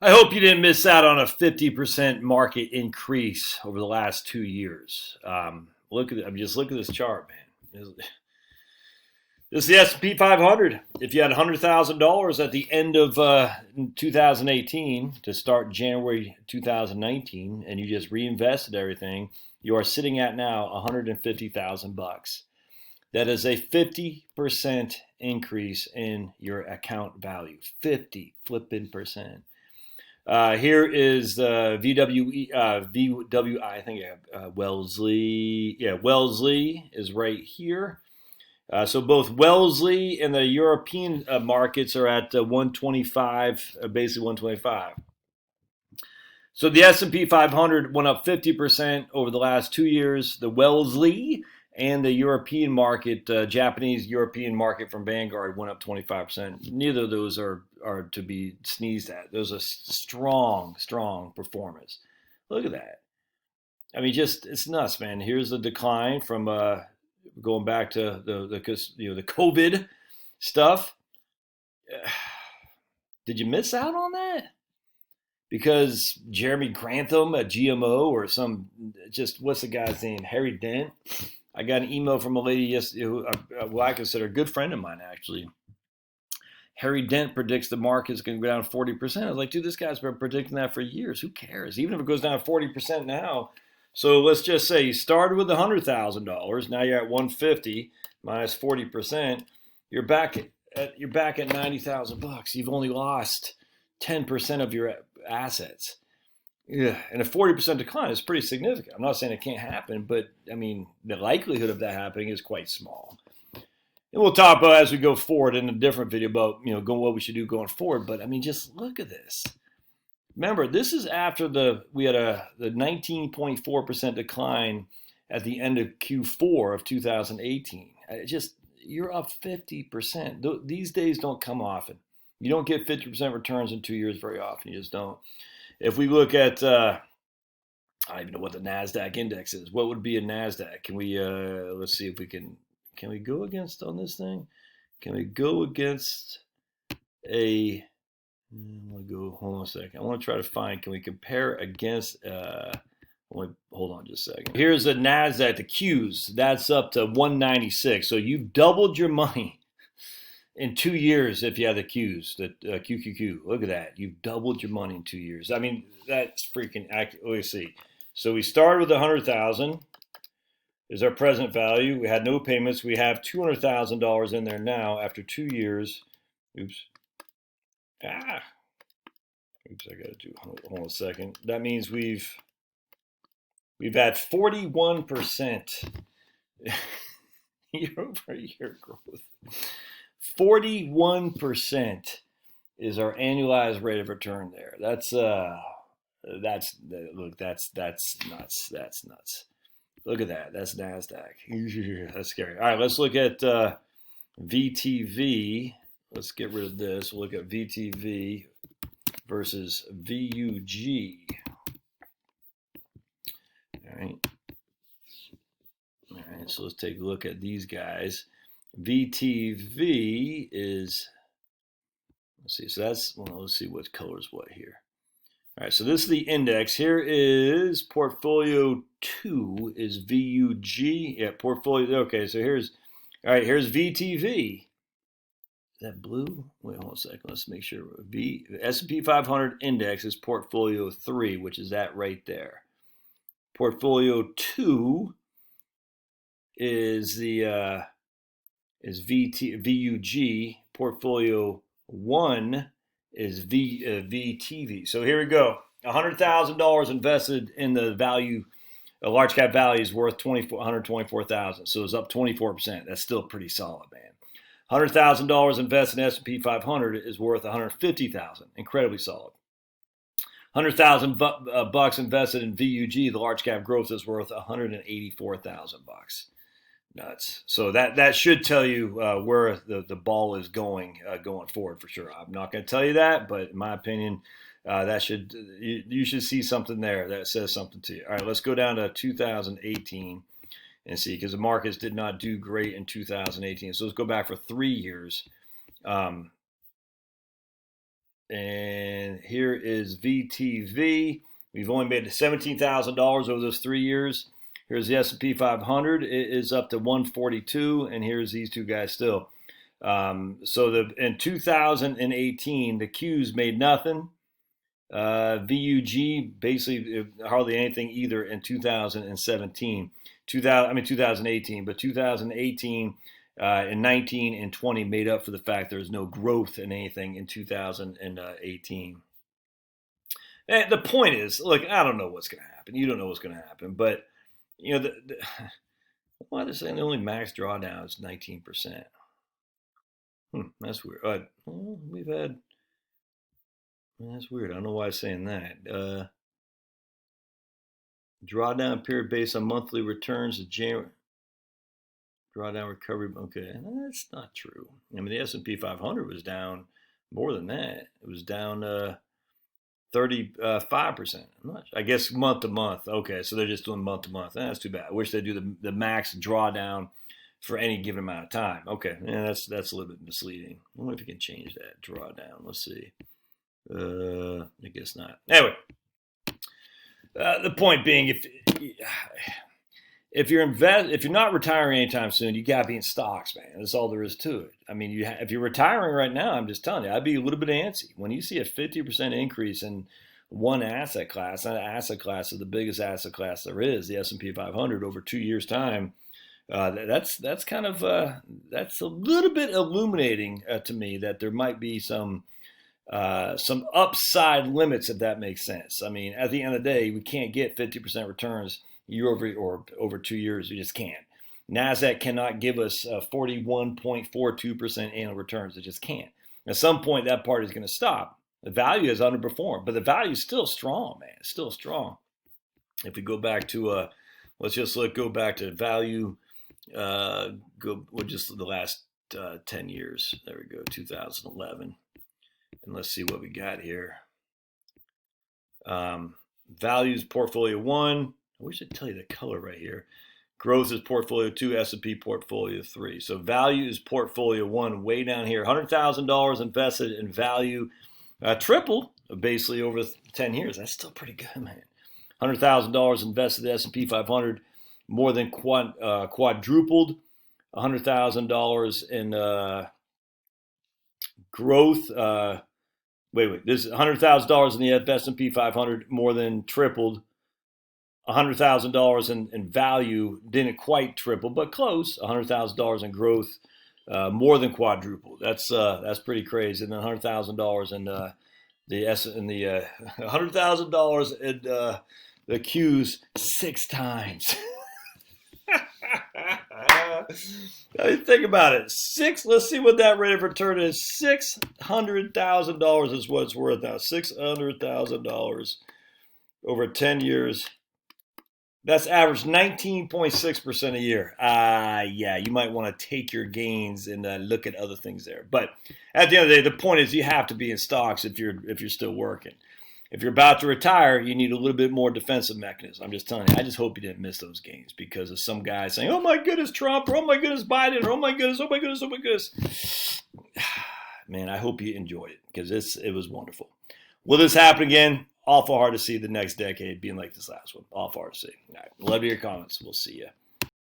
I hope you didn't miss out on a 50% market increase over the last 2 years. Look at this chart, man. This is the S&P 500. If you had $100,000 at the end of 2018 to start January 2019, and you just reinvested everything, you are sitting at now 150,000 bucks. That is a 50% increase in your account value. 50 flipping percent. Here is the VWI. I think Wellesley. Yeah, Wellesley is right here. So both Wellesley and the European markets are at 125, basically 125. So the S&P 500 went up 50% over the last 2 years. The Wellesley and the European market, Japanese European market from Vanguard went up 25%. Neither of those are to be sneezed at. Those are strong performance. Look at that. I mean, just it's nuts, man. Here's the decline from going back to the COVID stuff. Did you miss out on that? Because Jeremy Grantham, a GMO, or what's the guy's name? Harry Dent. I got an email from a lady yesterday who I consider a good friend of mine, actually. Harry Dent predicts the market's going to go down 40%. I was like, dude, this guy's been predicting that for years. Who cares? Even if it goes down 40% now. So let's just say you started with $100,000. Now you're at 150 minus 40%. You're back at 90,000 bucks. You've only lost 10% of your assets. Yeah, and a 40% decline is pretty significant. I'm not saying it can't happen, but I mean, the likelihood of that happening is quite small. And we'll talk about as we go forward in a different video about what we should do going forward. But I mean, just look at this. Remember, this is after we had the 19.4% decline at the end of Q4 of 2018. You're up 50%. These days don't come often. You don't get 50% returns in 2 years very often. You just don't. If we look at, I don't even know what the NASDAQ index is. What would be a NASDAQ? Can we, let's see if we can we go against on this thing? Can we go against hold on a second. I want to try to find, can we compare against, hold on just a second. Here's the NASDAQ, the Qs. That's up to 196. So you've doubled your money in 2 years if you have the Qs, the QQQ. Look at that. You've doubled your money in 2 years. I mean, that's freaking accurate. Let's see. So we started with 100,000 is our present value. We had no payments. We have $200,000 in there now after 2 years. Oops. I got to do, hold on a second. That means we've had 41% year-over-year growth. 41% is our annualized rate of return there. That's nuts. That's nuts. Look at that. That's NASDAQ. That's scary. All right, let's look at VTV. Let's get rid of this. We'll look at VTV versus VUG. All right. So let's take a look at these guys. VTV is, let's see, so let's see what colors what here. All right, so this is the index. Here is portfolio 2 is VUG. Yeah, portfolio, okay, so here's VTV. Is that blue? Wait, hold on a second. Let's make sure. The S&P 500 index is portfolio 3, which is that right there. Portfolio 2 is the VUG. Portfolio 1 is VTV. So here we go. $100,000 invested in the value. A large cap value is worth $124,000. So it's up 24%. That's still pretty solid, man. $100,000 invested in S&P 500 is worth $150,000. Incredibly solid. $100,000 invested in VUG, the large cap growth, is worth $184,000. Nuts. So that should tell you where the ball is going forward for sure. I'm not going to tell you that, but in my opinion, you should see something there that says something to you. All right, let's go down to 2018 and see, because the markets did not do great in 2018. So let's go back for 3 years. And here is VTV. We've only made $17,000 over those 3 years. Here's the S&P 500. It is up to 142, and here's these two guys still. So in 2018, the Qs made nothing. VUG basically hardly anything either in 2017. 2018, but 2018 and 19 and 20 made up for the fact there was no growth in anything in 2018. And the point is, look, I don't know what's going to happen. You don't know what's going to happen, but you know, why they're saying the only max drawdown is 19%. That's weird. We've had. That's weird. I don't know why I'm saying that. Drawdown period based on monthly returns of January. Drawdown recovery. Okay, that's not true. I mean, the S&P 500 was down more than that. It was down 35%. I guess month to month. Okay, so they're just doing month to month. That's too bad. I wish they'd do the max drawdown for any given amount of time. Okay, yeah, that's a little bit misleading. I wonder if you can change that drawdown. Let's see. I guess not. Anyway, the point being, if you're not retiring anytime soon, you gotta be in stocks, man. That's all there is to it. I mean, if you're retiring right now, I'm just telling you, I'd be a little bit antsy when you see a 50% increase in one asset class. That asset class is the biggest asset class there is, the S&P 500 over 2 years' time. That's kind of that's a little bit illuminating to me that there might be some upside limits, if that makes sense. I mean, at the end of the day, we can't get 50% returns year over 2 years. We just can't. NASDAQ cannot give us 41.42% annual returns. It just can't. At some point, that part is going to stop. The value has underperformed, but the value is still strong, man. It's still strong. If we go back to, go back to value. Just the last 10 years. There we go, 2011. And let's see what we got here. Values portfolio 1. I wish I'd tell you the color right here. Growth is portfolio 2, S&P portfolio 3. So value is portfolio 1 way down here. $100,000 invested in value, tripled basically over 10 years. That's still pretty good, man. $100,000 invested in the S&P 500, more than quadrupled. $100,000 in growth. This is $100,000 in the S&P 500, more than tripled. $100,000 in value, didn't quite triple, but close. $100,000 in growth, more than quadrupled. That's pretty crazy. And then $100,000 in $100,000 in the Qs 6 times. Think about it. Let's see what that rate of return is. $600,000 is what it's worth now. $600,000 over 10 years. That's average 19.6% a year. Yeah, you might want to take your gains and look at other things there. But at the end of the day, the point is you have to be in stocks if you're still working. If you're about to retire, you need a little bit more defensive mechanism. I'm just telling you, I just hope you didn't miss those gains because of some guy saying, oh my goodness, Trump, or oh my goodness, Biden, or oh my goodness, oh my goodness, oh my goodness. Man, I hope you enjoyed it because it was wonderful. Will this happen again? Awful hard to see the next decade being like this last one. Awful hard to see. All right. Love your comments. We'll see you.